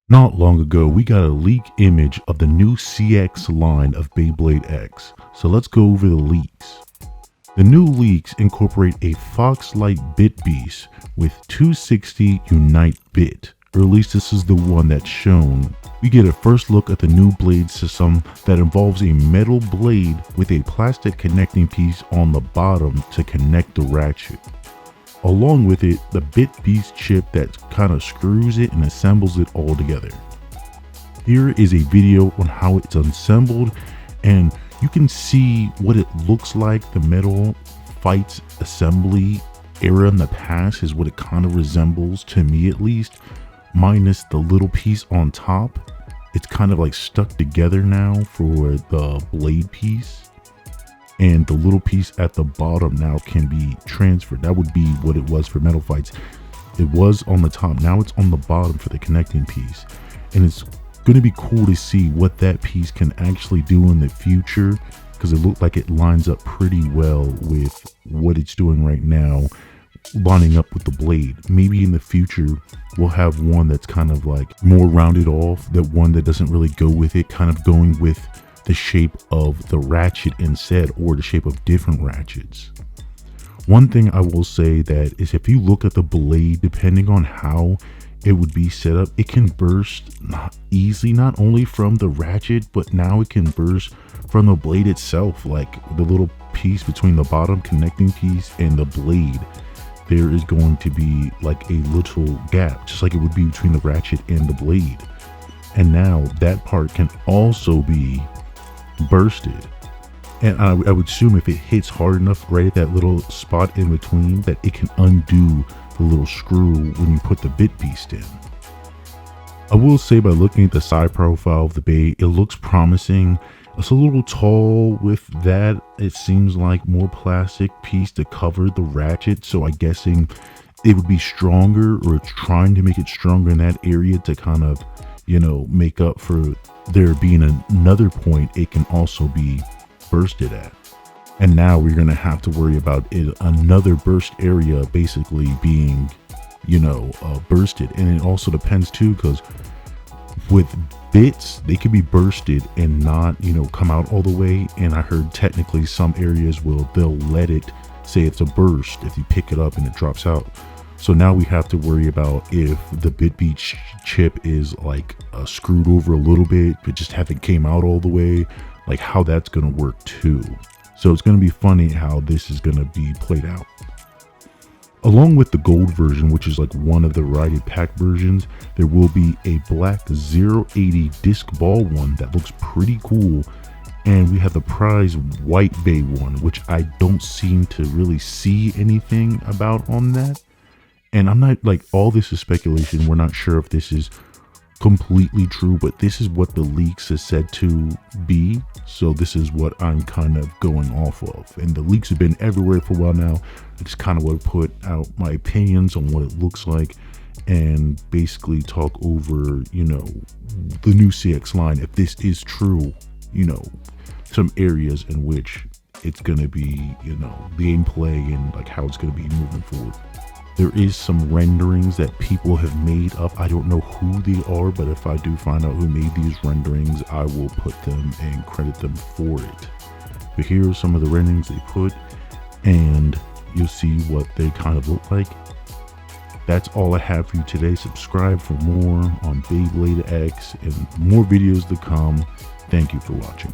Not long ago, we got a leak image of the new CX line of Beyblade X. So let's go over the leaks. The new leaks incorporate a Foxlight bit beast with 260 Unite bit, or at least this is the one that's shown. We get a first look at the new blade system that involves a metal blade with a plastic connecting piece on the bottom to connect the ratchet. Along with it, the bit beast chip that kind of screws it and assembles it all together. Here is a video on how it's assembled, and you can see what it looks like. The metal fights assembly era in the past is what it kind of resembles, to me at least, minus the little piece on top. It's kind of like stuck together now for the blade piece. And the little piece at the bottom now can be transferred. That would be what it was for metal fights. It was on the top, now it's on the bottom for the connecting piece. And it's going to be cool to see what that piece can actually do in the future, because it looked like it lines up pretty well with what it's doing right now, lining up with the blade. Maybe in the future we'll have one that's kind of like more rounded off, that one that doesn't really go with it, kind of going with the shape of the ratchet instead, or the shape of different ratchets. One thing I will say that is, if you look at the blade, depending on how it would be set up, it can burst not easily, not only from the ratchet, but now it can burst from the blade itself. Like the little piece between the bottom connecting piece and the blade, there is going to be like a little gap, just like it would be between the ratchet and the blade. And now that part can also be bursted, and I would assume if it hits hard enough right at that little spot in between, that it can undo the little screw when you put the bit beast in. I will say, by looking at the side profile of the Bey, it looks promising. It's a little tall with that. It seems like more plastic piece to cover the ratchet, so I'm guessing it would be stronger, or it's trying to make it stronger in that area to kind of, you know, make up for there being another point it can also be bursted at. And now we're going to have to worry about another burst area basically being, you know, bursted. And it also depends too, because with bits, they could be bursted and not, you know, come out all the way. And I heard technically some areas they'll let it say it's a burst if you pick it up and it drops out. So now we have to worry about if the bit beast chip is like screwed over a little bit, but just haven't came out all the way, like how that's going to work too. So it's going to be funny how this is going to be played out. Along with the gold version, which is like one of the variety pack versions, there will be a black 080 disc ball one that looks pretty cool. And we have the prize white Bey one, which I don't seem to really see anything about on that. And I'm not, like, all this is speculation. We're not sure if this is completely true, but this is what the leaks is said to be. So this is what I'm kind of going off of. And the leaks have been everywhere for a while now. I just kind of want to put out my opinions on what it looks like and basically talk over, you know, the new CX line. If this is true, you know, some areas in which it's going to be, you know, gameplay and like how it's going to be moving forward. There is some renderings that people have made up. I don't know who they are, but if I do find out who made these renderings, I will put them and credit them for it. But here are some of the renderings they put, and you'll see what they kind of look like. That's all I have for you today. Subscribe for more on Beyblade X and more videos to come. Thank you for watching.